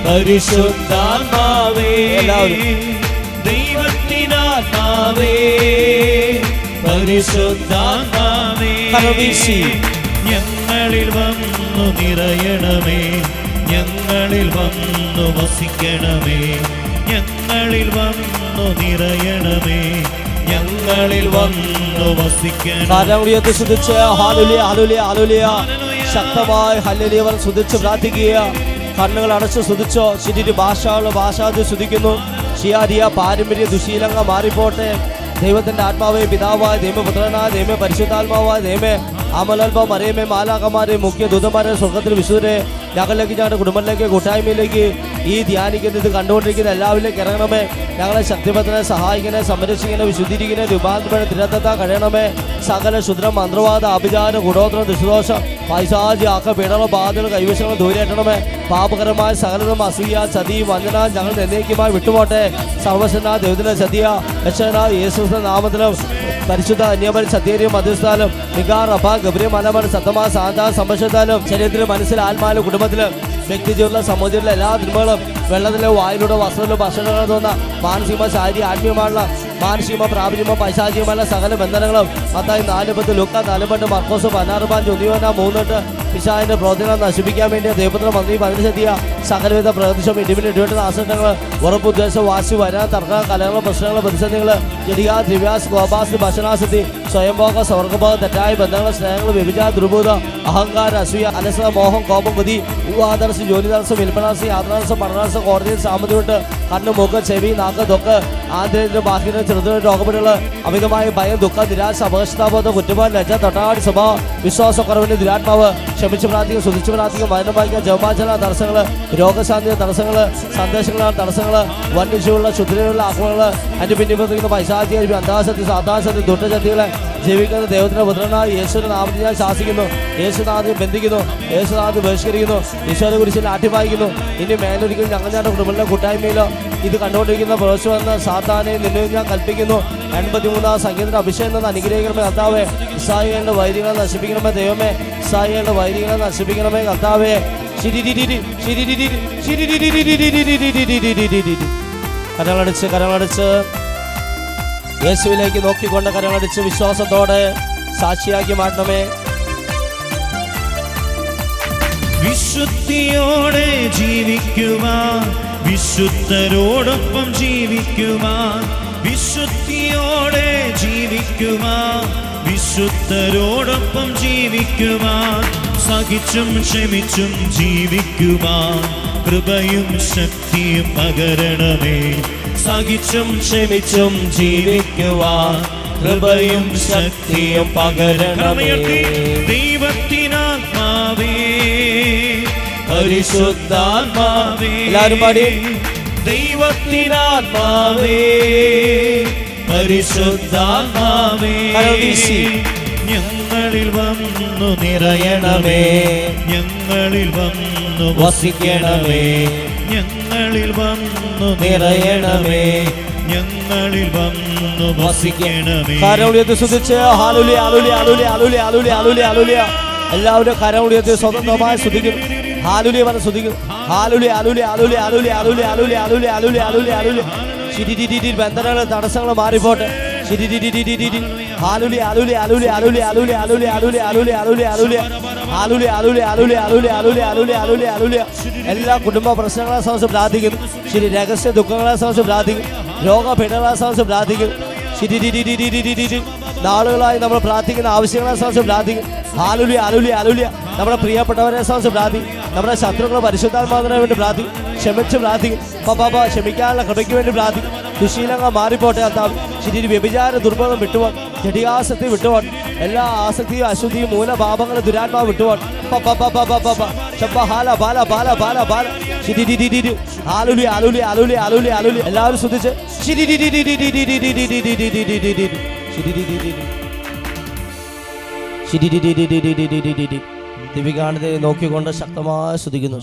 പരിശുദ്ധാത്മാവേ, ദൈവത്തിനാത്മാവേ പരിശുദ്ധാത്മാവേ, ഞങ്ങളിൽ വന്നു നിറയണമേ. ഞങ്ങളിൽ വന്നു വസിക്കണമേ. ഞങ്ങളിൽ വന്നു നിറയണമേ. ഞങ്ങളിൽ വന്നു വസിക്കണം. ശക്തമായി ഹല്ലേലൂയ സ്തുതിച്ച് പ്രാർത്ഥിക്കുക. കണ്ണുകൾ അടച്ച് സ്തുതിച്ചോ. ശിരിരി ഭാഷാതി സ്തുതിക്കുന്നു. ഷിയാരിയ പാരമ്പര്യ ദുശീലങ്ങൾ മാറിപ്പോട്ടെ. ദൈവത്തിന്റെ ആത്മാവേ, പിതാവായ ദൈവപുത്രനായ ദൈവ പരിശുദ്ധാത്മാവായ ദൈവമേ, അമലൽപ്പം അറിയമേ, മാലാഖമാരെ, മുഖ്യ ദൂതന്മാരെ, സ്വർഗത്തിൽ വിശുദ്ധരെ, ഞങ്ങളിലേക്ക്, ഞങ്ങളുടെ കുടുംബത്തിലേക്ക്, കൂട്ടായ്മയിലേക്ക്, ഈ ധ്യാനിക്കുന്നത് കണ്ടുകൊണ്ടിരിക്കുന്ന എല്ലാവരിലേക്ക് ഇറങ്ങണമേ. ഞങ്ങളെ ശക്തിപത്രനെ സഹായിക്കണേ, സംരക്ഷിക്കണേ, വിശുദ്ധീകരിക്കണേ, രൂപാന്തരപ്പെടെ തിരത്തെത്താൻ കഴിയണമേ. സകല ശുദ്രം, മന്ത്രവാദ, അഭിചാരം, ഗുണോത്രം, ദുഷ്ദോഷം, പൈശാചി, ആക്ക, പീഡനം, ബാധകൾ, കൈവശങ്ങൾ ദൂരേറ്റണമേ. പാപകരമായ സകലതും അസൂയ, ചതി, വഞ്ചന ഞങ്ങൾ എന്നേക്കുമായി വിട്ടുപോട്ടെ. സർവശനാ ദൈവത്തിന്റെ സത്യ രക്ഷകനാ യേശു നാമത്തിലും പരിശുദ്ധ അന്യമൻ സത്യേരിയും മധ്യസ്ഥാനം നിഗാർ റഫ ഗബ്രിയ മലമൻ സത്തമാ സാന്താ സംരക്ഷത്താലും ശരീരത്തിലും മനസ്സിലും ആത്മാവിലും കുടുംബത്തിലും വ്യക്തിജീവിതത്തിലും സമൂഹത്തിലുള്ള എല്ലാ തിന്മകളും വെള്ളത്തിലെ വായിലൂടെ വസ്ത്രത്തിലും ഭക്ഷണങ്ങളും തോന്നുന്ന മാനസികമോ ശാരീരിക ആത്മീയമായുള്ള മാനസികമോ പ്രാപഞ്ചികമോ പൈശാചികമല്ല സകല ബന്ധനങ്ങളും മത്തായി 4:10 ലൂക്ക 4:8 മർക്കോസ് 16:5 ജോനിയോന 3:8 പിശാചിന്റെ പ്രവർത്തനങ്ങൾ നശിപ്പിക്കാൻ വേണ്ടി ദൈവപുത്ര മന്ത്രി 15 സകലവിധ പ്രതിഷേധം ഇടിവിട്ട് ആസനങ്ങൾ ഉറപ്പ് ഉദ്ദേശം വാശി വരാൻ തർക്കം കലകൾ പ്രശ്നങ്ങൾ പ്രതിസന്ധികൾ ജടിക ദ്രവ്യാസ് ഗോപാസ് ഭക്ഷണാസക്തി സ്വയംഭോഗ സ്വർഗഭോഗം തെറ്റായ ബന്ധങ്ങൾ സ്നേഹങ്ങൾ വ്യഭിചാര ദുർബോധ അഹങ്കാരം അസൂയ അലസത മോഹം കോപം ബുദ്ധി വിവാഹതടസ്സം ജോലിതടസ്സം വിൽപ്പനാസം യാത്രാതടസ്സം പഠനതടസ്സം കോടതിയിൽ സാമ്പത്തികമായിട്ട് കണ്ണ് മൂക്ക് ചെവി നാക്ക് തൊക്ക് ആന്തരിക ബാഹ്യ ചെറുതുകൾ രോഗപടികൾ അമിതമായ ഭയം ദുഃഖം നിരാശ അപകർഷതാബോധം കുറ്റബോധം ലജ്ജ തൊട്ടാടി സ്വഭാവം വിശ്വാസക്കുറവിന്റെ ദുരാത്മാവ് ക്ഷമിച്ച് പ്രാർത്ഥിക്കും സ്തുതിച്ച് പ്രാർത്ഥിക്കും മരണം വായിക്കുക ജപമാചരണ തടസ്സങ്ങൾ രോഗശാന്തി തടസ്സങ്ങൾ സന്ദേശങ്ങളാണ് തടസ്സങ്ങൾ വന്യജീവികളുടെ ശുദ്ധിയുള്ള ആക്രമണങ്ങൾ അതിന്റെ പിന്നിൽ പൈശാചി അന്താസക്തി സാധാസക്തി ദുഷ്ടശക്തികളെ ജീവിക്കുന്ന ദൈവത്തിന്റെ പുത്രനായ യേശുവിന്റെ നാമത്തിൽ ഞാൻ ശാസിക്കുന്നു. യേശുനാഥിനെ ബന്ധിക്കുന്നു. യേശുനാഥ് ബഹിഷ്കരിക്കുന്നു. ഈശോയെ കുറിച്ച് ആട്ടിപ്പായിക്കുന്നു. ഇനി മേലൊരിക്കലും ഞങ്ങളുടെ കുടുംബത്തിലെ കൂട്ടായ്മയിലോ ഇത് കണ്ടുകൊണ്ടിരിക്കുന്ന പ്രവേശമെന്ന സാത്താനെ നിന്നിൽ ഞാൻ കൽപ്പിക്കുന്നു. 83 സംഗീതത്തിന്റെ അഭിഷേകം എന്ന് അനുഗ്രഹിക്കണമേ കർത്താവേ. ഇസ്രായേലിന്റെ വൈരികളെ നശിപ്പിക്കണമേ ദൈവമേ. ഇസ്രായേലിന്റെ വൈരികളെ നശിപ്പിക്കണമേ കർത്താവേ. കരങ്ങളടിച്ച് യേശുവിലേക്ക് നോക്കിക്കൊണ്ട് കരങ്ങളടിച്ച് വിശ്വാസത്തോടെ സാക്ഷിയാക്കി മാറ്റണമേ. വിശുദ്ധിയോടെ ജീവിക്കുവാൻ വിശുദ്ധരോടൊപ്പം ജീവിക്കുവാൻ വിശുദ്ധിയോടെ ജീവിക്കുവാൻ വിശുദ്ധരോടൊപ്പം ജീവിക്കുവാൻ സഹിച്ചും ക്ഷമിച്ചും ജീവിക്കുവാൻ കൃപയും ശക്തിയും പകരണമേ. സഹിച്ചും ക്ഷമിച്ചും ജീവിക്കുവാൻ കൃപയും ശക്തിയും പകരണമേ. ദൈവത്തിനാത്മാവേ പരിശുദ്ധാത്മാവേ എല്ലാവരും പാടി. ദൈവത്തിനാത്മാവേ പരിശുദ്ധാത്മാവേ ഞങ്ങളിൽ വന്നു നിറയണമേ. ഞങ്ങളിൽ വന്നു വസിക്കണമേ. ഞങ്ങളിൽ വന്നു നിറയണമേ. ഞങ്ങളിൽ വന്നു വസിക്കണമേ. കരമുടിയത്ത് സ്തുതിച്ച് hallelujah hallelujah hallelujah hallelujah hallelujah hallelujah. എല്ലാവരും കരമുടിയത്ത് സ്വതന്ത്രമായി സ്തുതിക്കുന്നു. ഹല്ലേലൂയ പറഞ്ഞ് സ്തുതിക്കുന്നു. Hallelujah hallelujah hallelujah hallelujah hallelujah hallelujah hallelujah hallelujah hallelujah. ശിരിരിരി ബന്ധനങ്ങൾ തടസ്സങ്ങൾ മാറിപ്പോട്ടെ. ശിരിരിരി hallelujah hallelujah hallelujah hallelujah hallelujah hallelujah hallelujah hallelujah hallelujah hallelujah hallelujah hallelujah hallelujah hallelujah hallelujah hallelujah. എല്ലാ കുടുംബ പ്രശ്നങ്ങളെ സംബന്ധിച്ച് പ്രാർത്ഥിക്കുന്നു. ശരി, രഹസ്യ ദുഃഖങ്ങളെ സംബന്ധിച്ച് പ്രാർത്ഥിക്കുന്നു. രോഗപീഠകളെ സംബന്ധിച്ച് പ്രാർത്ഥിക്കുന്നു. ശരി, നാളുകളായി നമ്മൾ പ്രാർത്ഥിക്കുന്ന ആവശ്യങ്ങളെ സംബന്ധിച്ച് പ്രാർത്ഥിക്കുന്നു. Hallelujah hallelujah hallelujah. നമ്മുടെ പ്രിയപ്പെട്ടവരെ സംബന്ധിച്ച് പ്രാർത്ഥിക്കും. നമ്മുടെ ശത്രുക്കളെ പരിശുദ്ധാത്മാവിനെ വേണ്ടി പ്രാർത്ഥിക്കും. ക്ഷമിച്ച് പ്രാർത്ഥിക്കും. ക്ഷമിക്കാനുള്ള കൃപയ്ക്ക് വേണ്ടി പ്രാർത്ഥിക്കും. ദുശീലങ്ങൾ മാറിപ്പോട്ടെ കർത്താവ്. ശരി, വ്യഭിചാര ദുർബലം വിട്ടുപോൻ, ജഡികാസക്തി വിട്ടുപോൻ, എല്ലാ ആസക്തിയും അശുദ്ധിയും മൂലപാപങ്ങളും ദുരാത്മാവ് വിട്ടുപോൻ. എല്ലാവരും ശ്രദ്ധിച്ച് ദിവികാണത്തെ നോക്കിക്കൊണ്ട് ശക്തമായി സ്തുതിക്കുന്നു.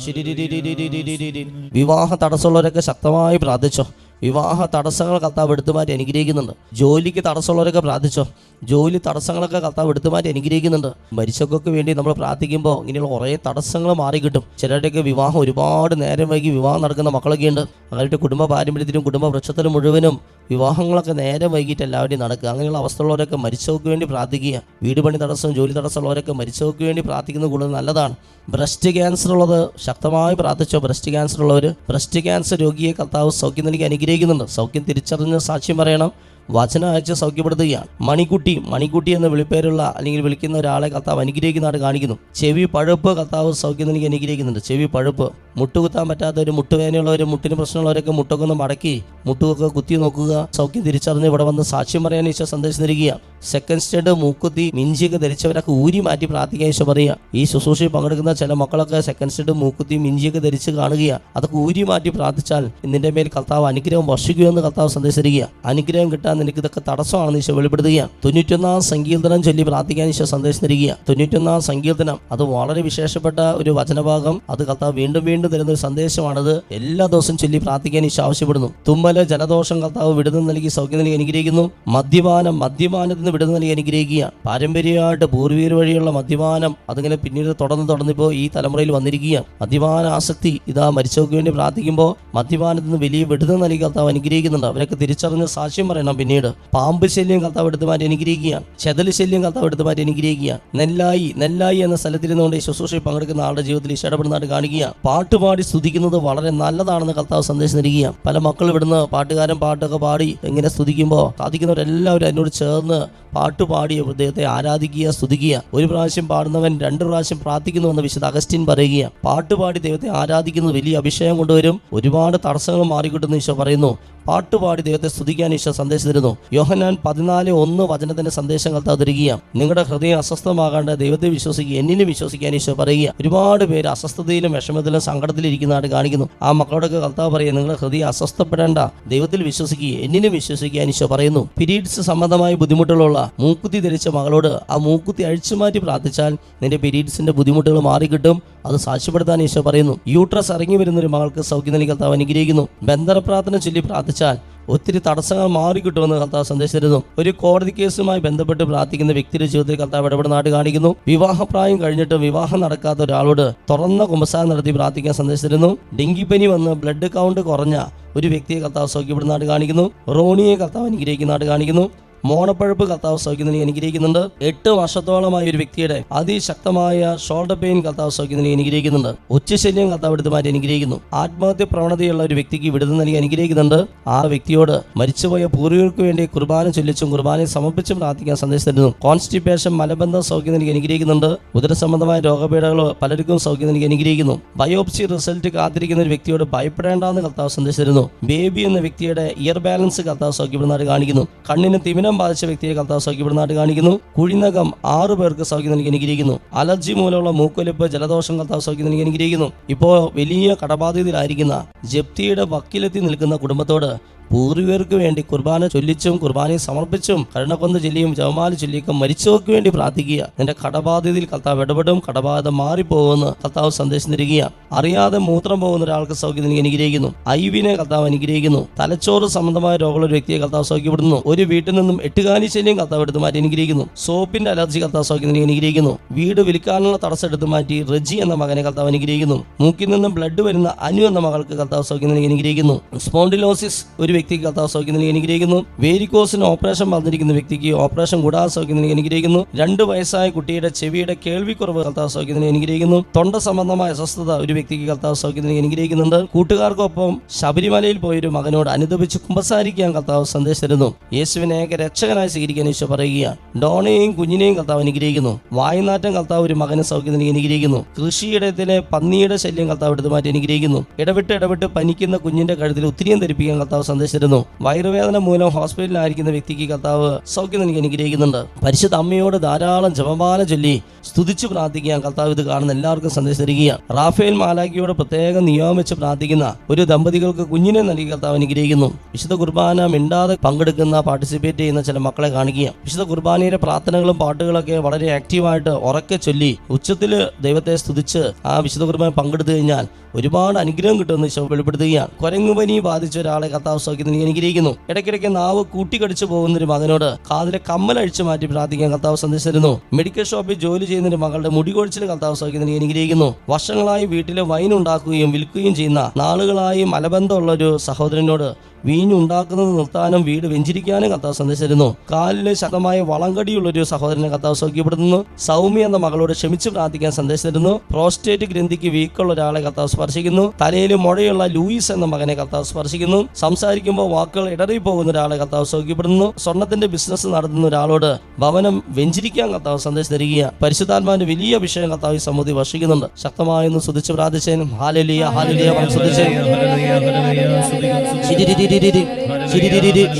വിവാഹ തടസ്സമുള്ളവരൊക്കെ ശക്തമായി പ്രാർത്ഥിച്ചോ. വിവാഹ തടസ്സങ്ങൾ കർത്താവ് എടുത്തു മാറ്റി അനുഗ്രഹിക്കുന്നുണ്ട്. ജോലിക്ക് തടസ്സമുള്ളവരൊക്കെ പ്രാർത്ഥിച്ചോ. ജോലി തടസ്സങ്ങളൊക്കെ കർത്താവ് എടുത്തു മാറ്റി അനുഗ്രഹിക്കുന്നുണ്ട്. മരിച്ചവർക്ക് വേണ്ടി നമ്മൾ പ്രാർത്ഥിക്കുമ്പോൾ ഇങ്ങനെയുള്ള കുറേ തടസ്സങ്ങൾ മാറിക്കിട്ടും. ചിലരുടെയൊക്കെ വിവാഹം ഒരുപാട് നേരം വൈകി വിവാഹം നടക്കുന്ന മക്കളൊക്കെ ഉണ്ട്. അവരുടെ കുടുംബ പാരമ്പര്യത്തിലും കുടുംബ വൃക്ഷത്തിലും മുഴുവനും വിവാഹങ്ങളൊക്കെ നേരം വൈകിട്ട് എല്ലാവരുടെയും നടക്കുക. അങ്ങനെയുള്ള അവസ്ഥയുള്ളവരൊക്കെ മരിച്ചവർക്ക് വേണ്ടി പ്രാർത്ഥിക്കുക. വീട് പണി തടസ്സം, ജോലി തടസ്സമുള്ളവരൊക്കെ മരിച്ചവർക്ക് വേണ്ടി പ്രാർത്ഥിക്കുന്നത് കൂടുതൽ നല്ലതാണ്. ബ്രസ്റ്റ് ക്യാൻസർ ഉള്ളത് ശക്തമായി പ്രാർത്ഥിച്ചോ. ബ്രസ്റ്റ് ക്യാൻസർ ഉള്ളവർ, ബ്രസ്റ്റ് ക്യാൻസർ രോഗിയെ കർത്താവ് സൗഖ്യം നൽകി അനുഗ്രഹിക്കുന്നുണ്ട്. സൗഖ്യം തിരിച്ചറിഞ്ഞ് സാക്ഷ്യം പറയണം. വചനം അയച്ച് സൗഖ്യപ്പെടുത്തുകയാണ്. മണിക്കുട്ടി എന്ന് വിളിപ്പേരുള്ള അല്ലെങ്കിൽ വിളിക്കുന്ന ഒരാളെ കർത്താവ് അനുഗ്രഹിക്കുന്നതായിട്ട് കാണിക്കുന്നു. ചെവി പഴുപ്പ് കർത്താവ് സൗഖ്യം നൽകി അനുഗ്രഹിക്കുന്നുണ്ട്. ചെവി പഴുപ്പ്, മുട്ടുകുത്താൻ പറ്റാത്തവർ, മുട്ടുവേദനയുള്ളവർ, മുട്ടിന് പ്രശ്നമുള്ളവരൊക്കെ മുട്ടൊക്കെ ഒന്ന് മടക്കി മുട്ടുകൊക്കെ കുത്തി നോക്കുക. സൗഖ്യം തിരിച്ചറിഞ്ഞ് ഇവിടെ വന്ന് സാക്ഷ്യം പറയാൻ ഈശോ സന്ദേശം തരിക. സെക്കൻഡ് സ്റ്റേഡ് മൂക്കുത്തി മിഞ്ചിയൊക്കെ ധരിച്ചവരൊക്കെ ഊരി മാറ്റി പ്രാർത്ഥിക്കാൻ ഈശോ പറയുക. ഈ ശുശ്രൂഷയിൽ പങ്കെടുക്കുന്ന ചില മക്കളൊക്കെ സെക്കൻഡ് സ്റ്റേഡ് മൂക്കുത്തി മിഞ്ചിയൊക്കെ ധരിച്ച് കാണുക. അതൊക്കെ ഊരി മാറ്റി പ്രാർത്ഥിച്ചാൽ നിന്റെ മേൽ കർത്താവ് അനുഗ്രഹം വർഷിക്കുമെന്ന് കർത്താവ് സന്ദേശം തരിക. അനുഗ്രഹം കിട്ടാൻ നിനക്ക് ഇതൊക്കെ തടസ്സമാണെന്ന് ഈശോ വെളിപ്പെടുത്തുക. 91 സങ്കീർത്തനം ചൊല്ലി പ്രാർത്ഥിക്കാൻ ഈശോ സന്ദേശം തരിക. 91 സങ്കീർത്തനം അത് വളരെ വിശേഷപ്പെട്ട ഒരു വചനഭാഗം. അത് കർത്താവ് വീണ്ടും വീണ്ടും തരുന്ന ഒരു സന്ദേശമാണത്. എല്ലാ ദിവസവും ചൊല്ലി പ്രാർത്ഥിക്കാൻ ഈശോ ആവശ്യപ്പെടുന്നു. തുമ്മല്, ജലദോഷം കർത്താവ് വിടുതൽ നൽകി സൗഖ്യം നൽകി അനുഗ്രഹിക്കുന്നു. മദ്യപാനത്തിൽ നിന്ന് വിടുതൽ നൽകി അനുഗ്രഹിക്കുക. പാരമ്പര്യമായിട്ട് പൂർവീകർ വഴിയുള്ള മദ്യപാനം അതിങ്ങനെ പിന്നീട് തുടർന്നിപ്പോൾ ഈ തലമുറയിൽ വന്നിരിക്കുക. മദ്യപാന ആസക്തി ഇതാ മരിച്ചവർക്ക് വേണ്ടി പ്രാർത്ഥിക്കുമ്പോൾ മദ്യപാനത്തിൽ നിന്ന് വലിയ വിടുതൽ നൽകി കർത്താവ് അനുഗ്രഹിക്കുന്നുണ്ട്. അവരൊക്കെ തിരിച്ചറിഞ്ഞ് സാക്ഷ്യം പറയണം. പിന്നീട് പാമ്പ് ശല്യം കർത്താവ് എടുത്തു മാറ്റി അനുഗ്രഹിക്കുക. ചെതല് ശല്യം കർത്താവ് എടുത്തു മാറ്റി അനുഗ്രഹിക്കുക. നെല്ലായി എന്ന സ്ഥലത്തിരുന്നുകൊണ്ട് ഈ ശുശ്രൂഷയിൽ പങ്കെടുക്കുന്ന ആളുടെ ജീവിതത്തിൽ ഇഷ്ടപ്പെടുന്നതായിട്ട് കാണിക്കുക. പാട്ടുപാടി സ്തുതിക്കുന്നത് വളരെ നല്ലതാണെന്ന് കർത്താവ് സന്ദേശം നൽകുക. പല മക്കൾ ഇവിടുന്ന് പാട്ടുകാരൻ പാട്ടൊക്കെ പാടി ഇങ്ങനെ സ്തുതിക്കുമ്പോൾ സാധിക്കുന്നവരെല്ലാവരും അതിനോട് ചേർന്ന് പാട്ടുപാടി ദൈവത്തെ ആരാധിക്കുക, സ്തുതിക്കുക. ഒരു പ്രാവശ്യം പാടുന്നവൻ 2 പ്രാവശ്യം പ്രാർത്ഥിക്കുന്നുവെന്ന് വിശുദ്ധ അഗസ്റ്റിൻ പറയുക. പാട്ടുപാടി ദൈവത്തെ ആരാധിക്കുന്നത് വലിയ അഭിഷേകം കൊണ്ടുവരും. ഒരുപാട് തടസ്സങ്ങൾ മാറിക്കിട്ടുന്ന ഈശോ പറയുന്നു. പാട്ടുപാടി ദൈവത്തെ സ്തുതിക്കാൻ ഈശോ സന്ദേശം തരുന്നു. യോഹന്നാൻ 14:1 വചനത്തിന്റെ സന്ദേശം കർത്താവ് തരിക. നിങ്ങളുടെ ഹൃദയം അസ്വസ്ഥമാകാണ്ട് ദൈവത്തെ വിശ്വസിക്കുക, എന്നിലും വിശ്വസിക്കാൻ ഈശോ പറയുക. ഒരുപാട് പേര് അസ്വസ്ഥതയിലും വിഷമത്തിലും സങ്കടത്തിലും ഇരിക്കുന്നതായിട്ട് കാണിക്കുന്നു. ആ മക്കളോടൊക്കെ കർത്താവ് പറയുക, നിങ്ങളുടെ ഹൃദയം അസ്വസ്ഥപ്പെടേണ്ട, ദൈവത്തിൽ വിശ്വസിക്കുക, എന്നിലും വിശ്വസിക്കാൻ ഈശോ പറയുന്നു. പീരീഡ്സ് സംബന്ധമായ ബുദ്ധിമുട്ടുകളുള്ള മൂക്കുത്തി ധരിച്ച മകളോട് ആ മൂക്കുത്തി അഴിച്ചു മാറ്റി പ്രാർത്ഥിച്ചാൽ നിന്റെ പീരീഡ്സിന്റെ ബുദ്ധിമുട്ടുകൾ മാറിക്കിട്ടും. അത് സാക്ഷ്യപ്പെടുത്താൻ ഈശോ പറയുന്നു. യൂട്രസ് ഇറങ്ങി വരുന്നൊരു മകൾക്ക് സൗഖ്യം നൽകി കർത്താവ് അനുഗ്രഹിക്കുന്നു. ബന്ധന പ്രാർത്ഥന ചൊല്ലി പ്രാർത്ഥിച്ചാൽ ഒത്തിരി തടസ്സങ്ങൾ മാറിക്കിട്ടുമെന്ന് കർത്താവ് സന്ദേശം തരുന്നു. ഒരു കോടതി കേസുമായി ബന്ധപ്പെട്ട് പ്രാർത്ഥിക്കുന്ന വ്യക്തിയുടെ ജീവിതത്തിൽ കർത്താവ് ഇടപെടുന്നതായിട്ട് കാണിക്കുന്നു. വിവാഹപ്രായം കഴിഞ്ഞിട്ട് വിവാഹം നടക്കാത്ത ഒരാളോട് തുറന്ന കുമ്പസാരം നടത്തി പ്രാർത്ഥിക്കാൻ സന്ദേശം തരുന്നു. ഡെങ്കിപ്പനി വന്ന് ബ്ലഡ് കൗണ്ട് കുറഞ്ഞ ഒരു വ്യക്തിയെ കർത്താവ് സൗഖ്യപ്പെടുന്നതായിട്ട് കാണിക്കുന്നു. റോണിയെ കർത്താവ് അനുഗ്രഹിക്കുന്നതായിട്ട് കാണിക്കുന്നു. മോണപ്പഴുപ്പ് കർത്താവ് സൗഖ്യം നൽകി അനുഗ്രഹിക്കുന്നുണ്ട്. 8 വർഷത്തോളമായ ഒരു വ്യക്തിയുടെ അതിശക്തമായ ഷോൾഡർ പെയിൻ കർത്താവ് സൗഖ്യം നൽകി അനുഗ്രഹിക്കുന്നുണ്ട്. ഉച്ചശല്യം കർത്താവ് എടുത്തു മാറ്റി അനുഗ്രഹിക്കുന്നു. ആത്മഹത്യ പ്രവണതയുള്ള ഒരു വ്യക്തിക്ക് വിടുതൽ നൽകി അനുഗ്രഹിക്കുന്നുണ്ട്. ആ വ്യക്തിയോട് മരിച്ചുപോയ പൂർവികർക്ക് വേണ്ടി കുർബാന ചൊല്ലിച്ചും കുർബാനയെ സമർപ്പിച്ചും പ്രാർത്ഥിക്കാൻ സന്ദേശം തരുന്നു. കോൺസ്റ്റിപ്പേഷൻ, മലബന്ധം സൗഖ്യം നൽകി അനുഗ്രഹിക്കുന്നുണ്ട്. ഉദരസംബന്ധമായ രോഗപീഠകൾ പലർക്കും സൗഖ്യം നൽകി അനുഗ്രഹിക്കുന്നു. ബയോപ്സി റിസൾട്ട് കാത്തിരിക്കുന്ന ഒരു വ്യക്തിയോട് ഭയപ്പെടേണ്ടെന്ന് കർത്താവ് സന്ദേശം തരുന്നു. ബേബി എന്ന വ്യക്തിയുടെ ഇയർ ബാലൻസ് കർത്താവ് സൗഖ്യപ്പെടുന്നതായിട്ട് കാണിക്കുന്നു. കണ്ണിന് തിമിരം ബാധിച്ച വ്യക്തിയെ കർത്താവ് സൗഖ്യപ്പെടുന്നതായിട്ട് കാണിക്കുന്നു. കുഴിനകം 6 പേർക്ക് സൗഖ്യം നൽകി അനുഗ്രഹിക്കുന്നു. അലർജി മൂലമുള്ള മൂക്കൊലിപ്പ്, ജലദോഷം കർത്താവ് സൗഖ്യം നൽകി അനുഗ്രഹിക്കുന്നു. ഇപ്പോൾ വലിയ കടബാധ്യതയിലായിരിക്കുന്ന ജപ്തിയുടെ വക്കിലെത്തി നിൽക്കുന്ന കുടുംബത്തോട് പൂർവികർക്ക് വേണ്ടി കുർബാന ചൊല്ലിച്ചും കുർബാനയെ സമർപ്പിച്ചും കരുണക്കൊന്ത ചൊല്ലിയും ജപമാല ചൊല്ലിയൊക്കെ മരിച്ചവർക്ക് വേണ്ടി പ്രാർത്ഥിക്കുക. നിന്റെ കടബാധ്യതയിൽ കർത്താവ് ഇടപെടും. കടബാധ മാറിപ്പോകുമെന്ന് കർത്താവ് സന്ദേശം തരിക. അറിയാതെ മൂത്രം പോകുന്ന ഒരാൾക്ക് സൗഖ്യം നൽകി അനുഗ്രഹിക്കുന്നു. ഐവിനെ കർത്താവ് അനുഗ്രഹിക്കുന്നു. തലച്ചോറ് സംബന്ധമായ രോഗമുള്ള ഒരു വ്യക്തിയെ കർത്താവ് സൗഖ്യപ്പെടുന്നു. ഒരു വീട്ടിൽ നിന്നും 8 കാലി ശല്യം കർത്താവ് എടുത്തു മാറ്റി അനുഗ്രഹിക്കുന്നു. സോപ്പിന്റെ അലർജി കർത്താവ് സൗഖ്യം നൽകി അനുഗ്രഹിക്കുന്നു. വീട് വിൽക്കാനുള്ള തടസ്സം എടുത്തു മാറ്റി റെജി എന്ന മകനെ കർത്താവ് അനുഗ്രഹിക്കുന്നു. മൂക്കിൽ നിന്നും ബ്ലഡ് വരുന്ന അനു എന്ന മകൾക്ക് കർത്താവ് സൗഖ്യം നൽകി അനുഗ്രഹിക്കുന്നു. സ്പോണ്ടിലോസിസ് ഒരു വ്യക്തിക്ക് കർത്താവ് സൗഖ്യം നൽകി അനുഗ്രഹിക്കുന്നു. വേരിക്കോസിന് ഓപ്പറേഷൻ വന്നിരിക്കുന്ന വ്യക്തിക്ക് ഓപ്പറേഷൻ കൂടാതെ സൗഖ്യം നൽകി അനുഗ്രഹിക്കുന്നു. 2 വയസ്സായ കുട്ടിയുടെ ചെവിയുടെ കേൾവിക്കുറവ് കർത്താവ് സൗഖ്യം നൽകി അനുഗ്രഹിക്കുന്നു. തൊണ്ട സംബന്ധമായ അസ്വസ്ഥത ഒരു വ്യക്തിക്ക് കർത്താവ് സൗഖ്യം നൽകി അനുഗ്രഹിക്കുന്നുണ്ട്. കൂട്ടുകാർക്കൊപ്പം ശബരിമലയിൽ പോയൊരു മകനോട് അനുദപിച്ച് കുമ്പസാരിക്കാൻ കർത്താവ് സന്ദേശം തരുന്നു. യേശുവിനെ ഏക രക്ഷകനായി സ്വീകരിക്കാൻ ഈശോ പറയുകയാണ്. ഡോണയെയും കുഞ്ഞിനെയും കർത്താവ് അനുഗ്രഹിക്കുന്നു. വായുനാറ്റം കർത്താവ് ഒരു മകന് സൗഖ്യം നൽകി അനുഗ്രഹിക്കുന്നു. കൃഷിയിടത്തിലെ പന്നിയുടെ ശല്യം കർത്താവ് എടുത്തു മാറ്റി അനുഗ്രഹിക്കുന്നു. ഇടവിട്ട് പനിക്കുന്ന കുഞ്ഞിന്റെ കഴുത്തിൽ ഉത്തിരിയം ധരിപ്പിക്കാൻ കർത്താവ് സന്ദേശം തരുന്നു. വയറുവേദന മൂലം ഹോസ്പിറ്റലിലായിരിക്കുന്ന വ്യക്തിക്ക് കർത്താവ് സൗഖ്യം നൽകി അനുഗ്രഹിക്കുന്നുണ്ട്. പരിശുദ്ധ അമ്മയോട് ധാരാളം ജപമാല ചൊല്ലി സ്തുതിച്ച് പ്രാർത്ഥിക്കാൻ കർത്താവ് ഇത് കാണുന്ന എല്ലാവർക്കും സന്ദേശം തരികയാണ്. റാഫേൽ മാലാഖിയോട് പ്രത്യേകം നിയോഗിച്ച് പ്രാർത്ഥിക്കുന്ന ഒരു ദമ്പതികൾക്ക് കുഞ്ഞിനെ നൽകി കർത്താവ് അനുഗ്രഹിക്കുന്നു. വിശുദ്ധ കുർബാന മിണ്ടാതെ പങ്കെടുക്കുന്ന പാർട്ടിസിപ്പേറ്റ് ചെയ്യുന്ന ചില മക്കളെ കാണിക്കുക. വിശുദ്ധ കുർബാനയുടെ പ്രാർത്ഥനകളും പാട്ടുകളൊക്കെ വളരെ ആക്റ്റീവായിട്ട് ഉറക്കെ ചൊല്ലി ഉച്ചത്തിൽ ദൈവത്തെ സ്തുതിച്ച് ആ വിശുദ്ധ കുർബാന പങ്കെടുത്തു കഴിഞ്ഞാൽ ഒരുപാട് അനുഗ്രഹം കിട്ടുമെന്ന് ഈശോ വെളിപ്പെടുത്തുകയാണ്. കുരങ്ങുപനി ബാധിച്ച ഒരാളെ കർത്താവ് സൗഖ്യം നൽകി അനുഗ്രഹിക്കുന്നു. ഇടയ്ക്കിടയ്ക്ക് നാവ് കൂട്ടിക്കടിച്ചു പോകുന്ന ഒരു മകനോട് കാതിലെ കമ്മൽ അഴിച്ചു മാറ്റി പ്രാർത്ഥിക്കാൻ കർത്താവ് സന്ദേശം തരുന്നു. മെഡിക്കൽ ഷോപ്പിൽ ജോലി ചെയ്യുന്ന ഒരു മകളുടെ മുടികൊഴിച്ചിൽ കർത്താവ് സൗഖ്യം നൽകി അനുഗ്രഹിക്കുന്നു. വർഷങ്ങളായി വീട്ടിലെ വൈൻ ഉണ്ടാക്കുകയും വിൽക്കുകയും ചെയ്യുന്ന നാളുകളായി മലബന്ധമുള്ള ഒരു സഹോദരനോട് വീഞ്ഞുണ്ടാക്കുന്നത് നിർത്താനും വീട് വെഞ്ചിരിക്കാനും കർത്താവ് സന്ദേശം തരുന്നു. കാലിലെ ശക്തമായ വളങ്കടിയുള്ളൊരു സഹോദരനെ കർത്താവ് സൗഖ്യപ്പെടുത്തുന്നു. സൗമ്യ എന്ന മകളോട് ക്ഷമിച്ച് പ്രാർത്ഥിക്കാൻ സന്ദേശം തരുന്നു. പ്രോസ്റ്റേറ്റ് ഗ്രന്ഥിക്ക് വീക്കുള്ള ഒരാളെ കർത്താവ് സ്പർശിക്കുന്നു. തലയിൽ മുഴയുള്ള ലൂയിസ് എന്ന മകനെ കർത്താവ് സ്പർശിക്കുന്നു. സംസാരിക്കുമ്പോൾ വാക്കുകൾ ഇടറിപ്പോകുന്ന ഒരാളെ കർത്താവ് സൗഖ്യപ്പെടുന്നു. സ്വർണത്തിന്റെ ബിസിനസ് നടത്തുന്ന ഒരാളോട് ഭവനം വെഞ്ചിരിക്കാൻ കർത്താവ് സന്ദേശം തരികയാണ്. പരിശുദ്ധാത്മാവിന്റെ വലിയ വിഷയം കർത്താവ് ഈ സമൂഹത്തിൽ വർഷിക്കുന്നുണ്ട്. ശക്തമായി ഒന്ന് സ്തുതിച്ച് പ്രാർത്ഥിച്ചേനും ഹാലേലൂയ ഹാലേലൂയ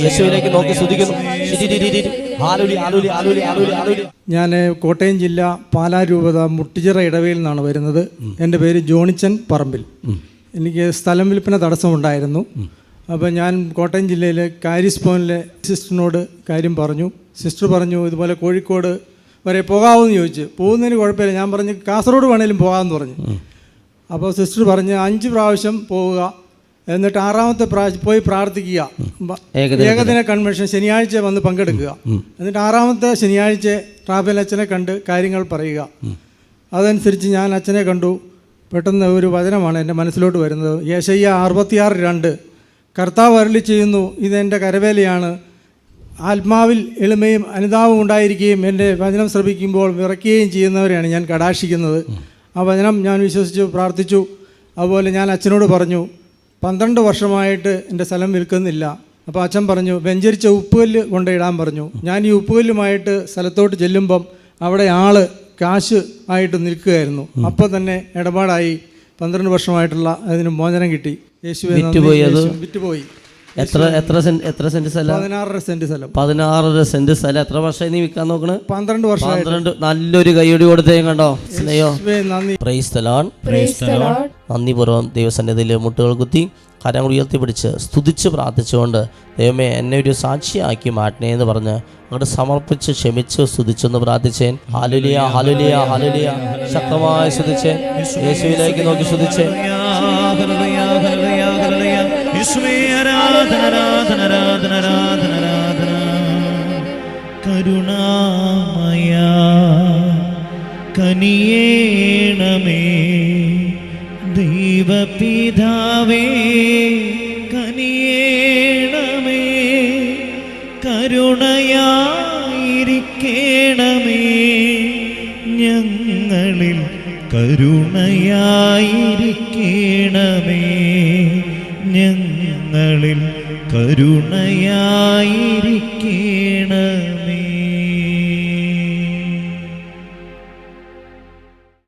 യേശുവിലേക്ക് നോക്കി സ്തുതിക്കുന്നു. ഞാൻ കോട്ടയം ജില്ല പാലാ രൂപത മുട്ടിച്ചിറ ഇടവയിൽ നിന്നാണ് വരുന്നത്. എൻ്റെ പേര് ജോണിച്ചൻ പറമ്പിൽ. എനിക്ക് സ്ഥലം വിൽപ്പന തടസ്സമുണ്ടായിരുന്നു. അപ്പോൾ ഞാൻ കോട്ടയം ജില്ലയിലെ കാരിസ് ഭവനിലെ സിസ്റ്ററിനോട് കാര്യം പറഞ്ഞു. സിസ്റ്റർ പറഞ്ഞു ഇതുപോലെ കോഴിക്കോട് വരെ പോകാമെന്ന് ചോദിച്ചു. പോകുന്നതിന് കുഴപ്പമില്ല. ഞാൻ പറഞ്ഞു കാസർഗോഡ് വേണേലും പോകാമെന്ന് പറഞ്ഞു. അപ്പോൾ സിസ്റ്റർ പറഞ്ഞ് 5 പ്രാവശ്യം പോവുക, എന്നിട്ട് 6ാമത്തെ പ്രാവശ്യം പോയി പ്രാർത്ഥിക്കുക. ഏകദിന കൺവെൻഷൻ ശനിയാഴ്ച വന്ന് പങ്കെടുക്കുക. എന്നിട്ട് 6ാമത്തെ ശനിയാഴ്ച റാഫേൽ അച്ഛനെ കണ്ട് കാര്യങ്ങൾ പറയുക. അതനുസരിച്ച് ഞാൻ അച്ഛനെ കണ്ടു. പെട്ടെന്ന് ഒരു വചനമാണ് എൻ്റെ മനസ്സിലോട്ട് വരുന്നത്. യെശയ്യാ 66:2 കർത്താവ് അരുളി ചെയ്യുന്നു, ഇതെൻ്റെ കരവേലയാണ്. ആത്മാവിൽ എളിമയും അനുതാപവും ഉണ്ടായിരിക്കുകയും എൻ്റെ വചനം ശ്രമിക്കുമ്പോൾ വിറയ്ക്കുകയും ചെയ്യുന്നവരെയാണ് ഞാൻ കടാക്ഷിക്കുന്നത്. ആ വചനം ഞാൻ വിശ്വസിച്ചു പ്രാർത്ഥിച്ചു. അതുപോലെ ഞാൻ അച്ഛനോട് പറഞ്ഞു 12 വർഷമായിട്ട് എൻ്റെ സ്ഥലം വിൽക്കുന്നില്ല. അപ്പോൾ അച്ഛൻ പറഞ്ഞു വെഞ്ചരിച്ച ഉപ്പുകല്ല് കൊണ്ടിടാൻ പറഞ്ഞു. ഞാൻ ഈ ഉപ്പുകല്ലുമായിട്ട് സ്ഥലത്തോട്ട് ചെല്ലുമ്പം അവിടെ ആള് കാശ് ആയിട്ട് നിൽക്കുകയായിരുന്നു. അപ്പോൾ തന്നെ ഇടപാടായി 12 വർഷമായിട്ടുള്ള അതിന് മോചനം കിട്ടി. യേശുവേ വിറ്റുപോയി. എത്ര സെന്റ് സ്ഥലം? 16 സെന്റ് സ്ഥലം. 16 സെന്റ് സ്ഥലം. എത്ര വർഷമായി നീ വിൽക്കാൻ നോക്കണേ? 12 വർഷം. 12. നല്ലൊരു കൈയടി കൊടുത്തേ കണ്ടോ സ്നേഹോ. നന്ദി. Price the Lord. നന്ദിപൂർവ്വം ദൈവസന്നിധിയിൽ മുട്ടുകൾ കുത്തി കരങ്ങൾ ഉയർത്തിപ്പിടിച്ച് സ്തുതിച്ച് പ്രാർത്ഥിച്ചുകൊണ്ട് ദൈവമേ എന്നെ ഒരു സാക്ഷിയാക്കി മാറ്റണേ എന്ന് പറഞ്ഞ് അങ്ങോട്ട് സമർപ്പിച്ച് ക്ഷമിച്ച് സ്തുതിച്ചൊന്ന് പ്രാർത്ഥിച്ചേൻ. Hallelujah hallelujah hallelujah. ശക്തമായി സ്തുതിച്ചേൻ. യേശുവിലേക്ക് നോക്കി സ്തുതിച്ചേൻ. കരുണാമയ കനിയേണമേ ദൈവപിതാവേ കനിയേണമേ കരുണയായിരിക്കേണമേ ഞങ്ങളിൽ കരുണയായിരിക്കേണമേ ഞങ്ങളിൽ കരുണയായിരിക്കേ